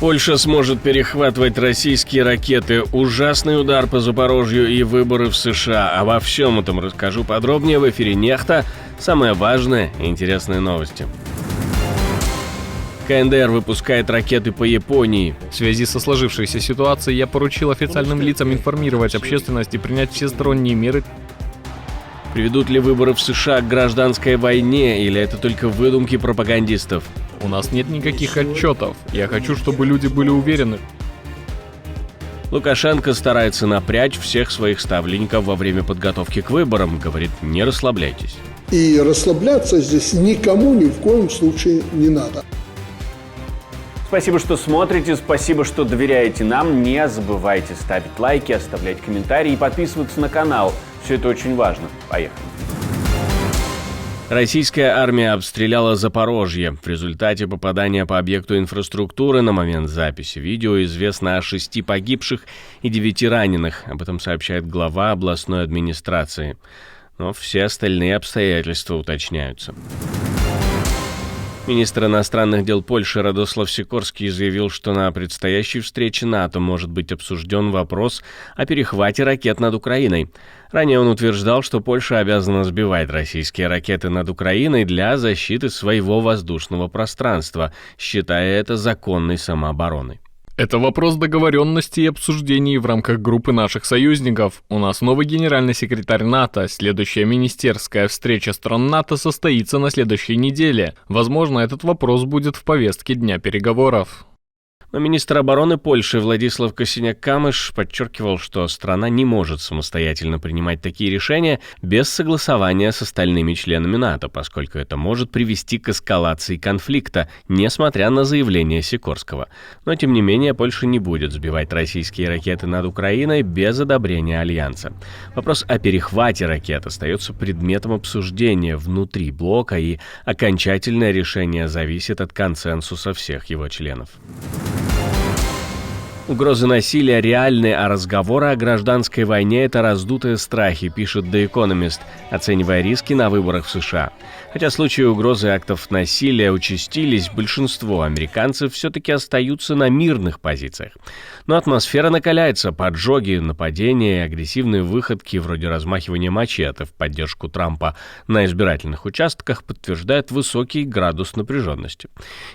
Польша сможет перехватывать российские ракеты. Ужасный удар по Запорожью и выборы в США. Обо всем этом расскажу подробнее в эфире «Нехта». Самые важные и интересные новости. КНДР выпускает ракеты по Японии. В связи со сложившейся ситуацией я поручил официальным лицам информировать общественность и принять всесторонние меры. Приведут ли выборы в США к гражданской войне, или это только выдумки пропагандистов? У нас нет никаких отчетов. Я хочу, чтобы люди были уверены. Лукашенко старается напрячь всех своих ставленников во время подготовки к выборам. Говорит, не расслабляйтесь. И расслабляться здесь никому ни в коем случае не надо. Спасибо, что смотрите, спасибо, что доверяете нам. Не забывайте ставить лайки, оставлять комментарии и подписываться на канал. Все это очень важно. Поехали. Российская армия обстреляла Запорожье. В результате попадания по объекту инфраструктуры на момент записи видео известно о 6 погибших и 9 раненых. Об этом сообщает глава областной администрации. Но все остальные обстоятельства уточняются. Министр иностранных дел Польши Радослав Сикорский заявил, что на предстоящей встрече НАТО может быть обсужден вопрос о перехвате ракет над Украиной. Ранее он утверждал, что Польша обязана сбивать российские ракеты над Украиной для защиты своего воздушного пространства, считая это законной самообороной. Это вопрос договоренности и обсуждений в рамках группы наших союзников. У нас новый генеральный секретарь НАТО. Следующая министерская встреча стран НАТО состоится на следующей неделе. Возможно, этот вопрос будет в повестке дня переговоров. Но министр обороны Польши Владислав Косиняк-Камыш подчеркивал, что страна не может самостоятельно принимать такие решения без согласования с остальными членами НАТО, поскольку это может привести к эскалации конфликта, несмотря на заявление Сикорского. Но, тем не менее, Польша не будет сбивать российские ракеты над Украиной без одобрения Альянса. Вопрос о перехвате ракет остается предметом обсуждения внутри блока, и окончательное решение зависит от консенсуса всех его членов. Угрозы насилия реальны, а разговоры о гражданской войне – это раздутые страхи, пишет The Economist, оценивая риски на выборах в США. Хотя случаи угрозы актов насилия участились, большинство американцев все-таки остаются на мирных позициях. Но атмосфера накаляется, поджоги, нападения и агрессивные выходки вроде размахивания мачете в поддержку Трампа на избирательных участках подтверждают высокий градус напряженности.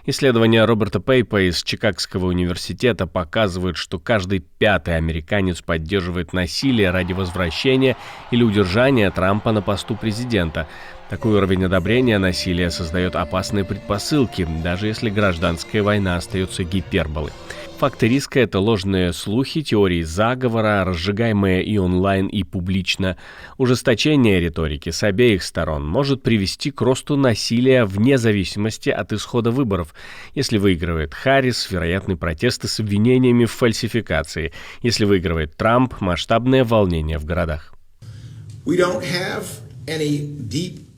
Исследование Роберта Пейпа из Чикагского университета показывает, что каждый 5-й американец поддерживает насилие ради возвращения или удержания Трампа на посту президента. Такой уровень одобрения насилия создает опасные предпосылки, даже если гражданская война остается гиперболой. Факты риска – это ложные слухи, теории заговора, разжигаемые и онлайн, и публично. Ужесточение риторики с обеих сторон может привести к росту насилия вне зависимости от исхода выборов. Если выигрывает Харрис, вероятны протесты с обвинениями в фальсификации. Если выигрывает Трамп, масштабные волнения в городах.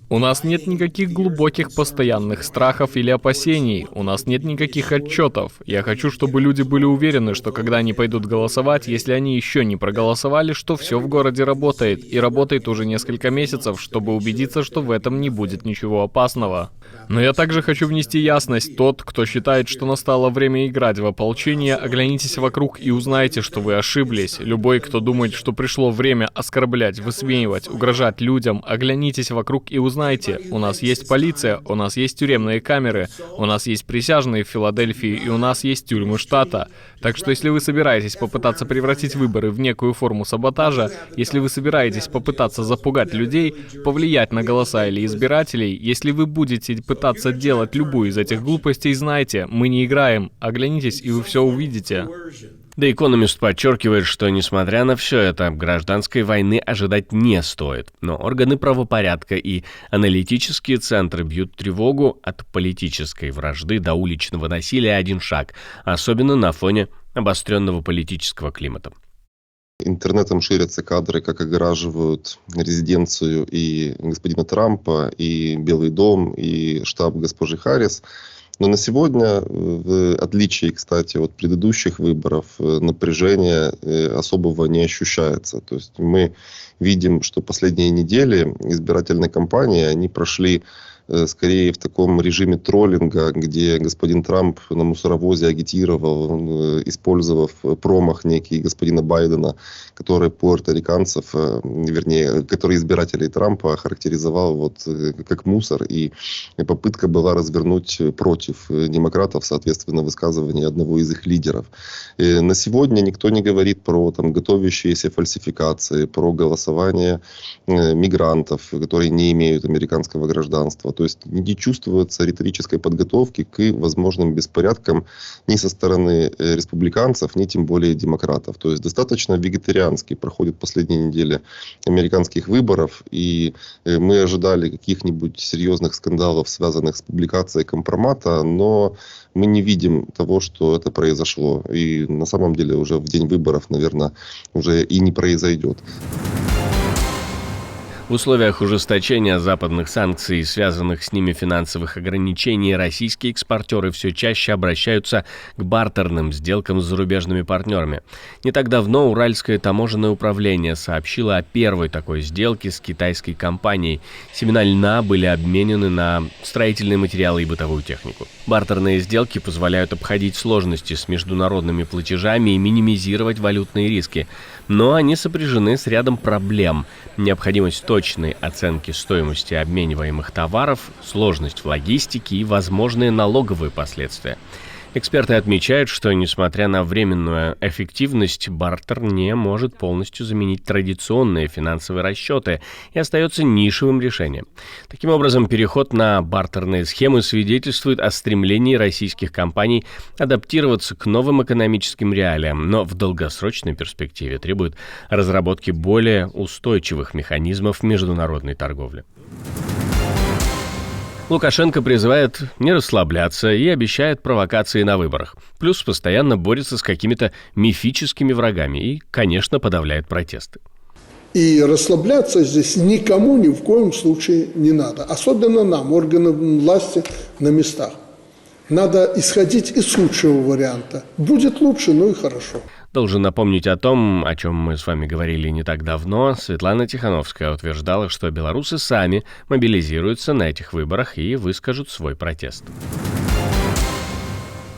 У нас нет никаких глубоких постоянных страхов или опасений. У нас нет никаких отчетов. Я хочу, чтобы люди были уверены, что когда они пойдут голосовать, если они еще не проголосовали, что все в городе работает. И работает уже несколько месяцев, чтобы убедиться, что в этом не будет ничего опасного. Но я также хочу внести ясность. Тот, кто считает, что настало время играть в ополчение, оглянитесь вокруг и узнайте, что вы ошиблись. Любой, кто думает, что пришло время оскорблять, высмеивать, угрожать людям, оглянитесь вокруг и узнайте. У нас есть полиция, у нас есть тюремные камеры, у нас есть присяжные в Филадельфии и у нас есть тюрьмы штата. Так что если вы собираетесь попытаться превратить выборы в некую форму саботажа, если вы собираетесь попытаться запугать людей, повлиять на голоса или избирателей, если вы будете пытаться делать любую из этих глупостей, знайте, мы не играем. Оглянитесь, и вы все увидите. The Economist подчеркивает, что, несмотря на все это, гражданской войны ожидать не стоит. Но органы правопорядка и аналитические центры бьют тревогу: от политической вражды до уличного насилия один шаг, особенно на фоне обостренного политического климата. Интернетом ширятся кадры, как огораживают резиденцию и господина Трампа, и Белый дом, и штаб госпожи Харрис. Но на сегодня, в отличие, кстати, от предыдущих выборов, напряжения особого не ощущается. То есть мы видим, что последние недели избирательной кампании, они прошли скорее в таком режиме троллинга, где господин Трамп на мусоровозе агитировал, использовав промах некий господина Байдена, который пуэрториканцев, вернее, который избирателей Трампа характеризовал вот как мусор, и попытка была развернуть против демократов, соответственно, высказывание одного из их лидеров. И на сегодня никто не говорит про там готовящиеся фальсификации, про голосование мигрантов, которые не имеют американского гражданства. То есть не чувствуется риторической подготовки к возможным беспорядкам ни со стороны республиканцев, ни тем более демократов. То есть достаточно вегетариански проходят последние недели американских выборов, и мы ожидали каких-нибудь серьезных скандалов, связанных с публикацией компромата, но мы не видим того, что это произошло. И на самом деле уже в день выборов, наверное, уже и не произойдет. В условиях ужесточения западных санкций и связанных с ними финансовых ограничений российские экспортеры все чаще обращаются к бартерным сделкам с зарубежными партнерами. Не так давно Уральское таможенное управление сообщило о первой такой сделке с китайской компанией. Семена льна были обменены на строительные материалы и бытовую технику. Бартерные сделки позволяют обходить сложности с международными платежами и минимизировать валютные риски. Но они сопряжены с рядом проблем. Необходимость точной оценки стоимости обмениваемых товаров, сложность в логистике и возможные налоговые последствия. Эксперты отмечают, что, несмотря на временную эффективность, бартер не может полностью заменить традиционные финансовые расчеты и остается нишевым решением. Таким образом, переход на бартерные схемы свидетельствует о стремлении российских компаний адаптироваться к новым экономическим реалиям, но в долгосрочной перспективе требует разработки более устойчивых механизмов международной торговли. Лукашенко призывает не расслабляться и обещает провокации на выборах. Плюс постоянно борется с какими-то мифическими врагами и, конечно, подавляет протесты. И расслабляться здесь никому ни в коем случае не надо. Особенно нам, органам власти на местах. Надо исходить из худшего варианта. Будет лучше, ну и хорошо. Должен напомнить о том, о чем мы с вами говорили не так давно. Светлана Тихановская утверждала, что белорусы сами мобилизируются на этих выборах и выскажут свой протест.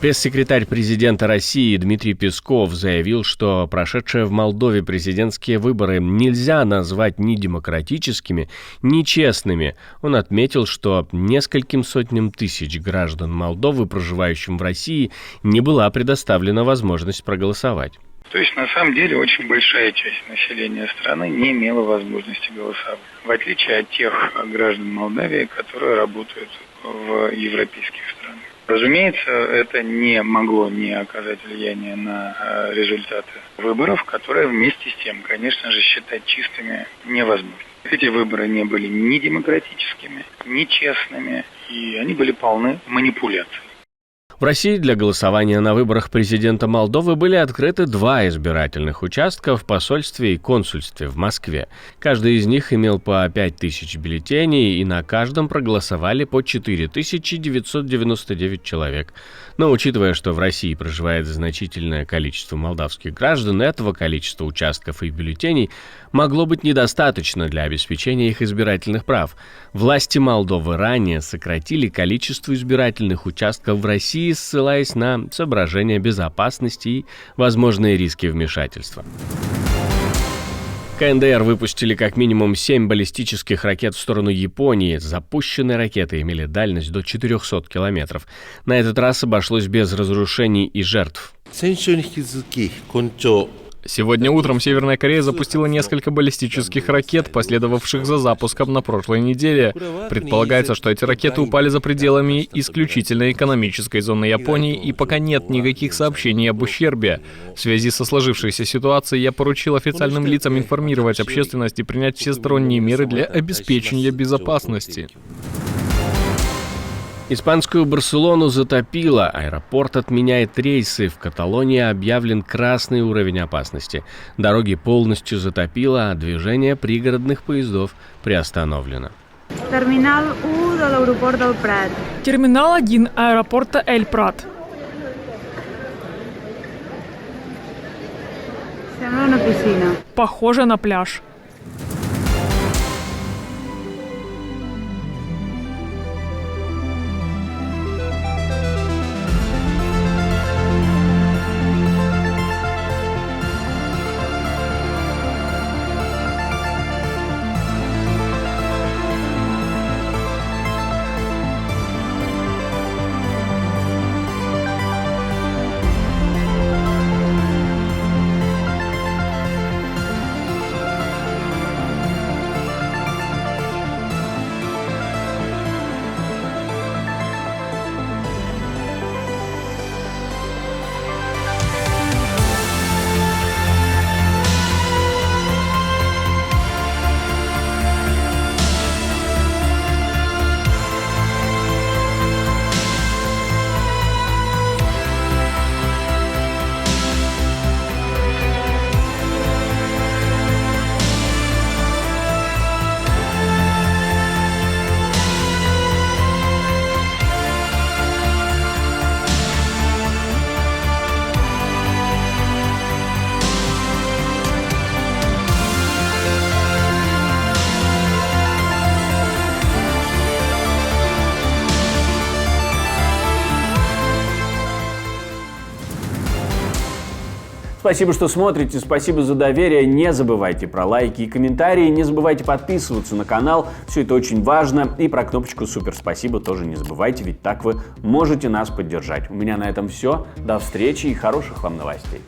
Пресс-секретарь президента России Дмитрий Песков заявил, что прошедшие в Молдове президентские выборы нельзя назвать ни демократическими, ни честными. Он отметил, что нескольким сотням тысяч граждан Молдовы, проживающим в России, не была предоставлена возможность проголосовать. То есть, на самом деле, очень большая часть населения страны не имела возможности голосовать. В отличие от тех граждан Молдавии, которые работают в европейских странах. Разумеется, это не могло не оказать влияния на результаты выборов, которые вместе с тем, конечно же, считать чистыми невозможно. Эти выборы не были ни демократическими, ни честными, и они были полны манипуляций. В России для голосования на выборах президента Молдовы были открыты 2 избирательных участка в посольстве и консульстве в Москве. Каждый из них имел по 5000 бюллетеней, и на каждом проголосовали по 4999 человек. Но учитывая, что в России проживает значительное количество молдавских граждан, этого количества участков и бюллетеней могло быть недостаточно для обеспечения их избирательных прав. Власти Молдовы ранее сократили количество избирательных участков в России, ссылаясь на соображения безопасности и возможные риски вмешательства. КНДР выпустили как минимум 7 баллистических ракет в сторону Японии. Запущенные ракеты имели дальность до 400 километров. На этот раз обошлось без разрушений и жертв. Сегодня утром Северная Корея запустила несколько баллистических ракет, последовавших за запуском на прошлой неделе. Предполагается, что эти ракеты упали за пределами исключительно экономической зоны Японии, и пока нет никаких сообщений об ущербе. В связи со сложившейся ситуацией я поручил официальным лицам информировать общественность и принять всесторонние меры для обеспечения безопасности. Испанскую Барселону затопило, аэропорт отменяет рейсы, в Каталонии объявлен красный уровень опасности. Дороги полностью затопило, а движение пригородных поездов приостановлено. Терминал 1 del aeroport del Prat. Терминал 1 аэропорта Эль Прат. Sembla una piscina. Похоже на пляж. Спасибо, что смотрите, спасибо за доверие. Не забывайте про лайки и комментарии, не забывайте подписываться на канал. Все это очень важно. И про кнопочку «Супер спасибо» тоже не забывайте, ведь так вы можете нас поддержать. У меня на этом все. До встречи и хороших вам новостей.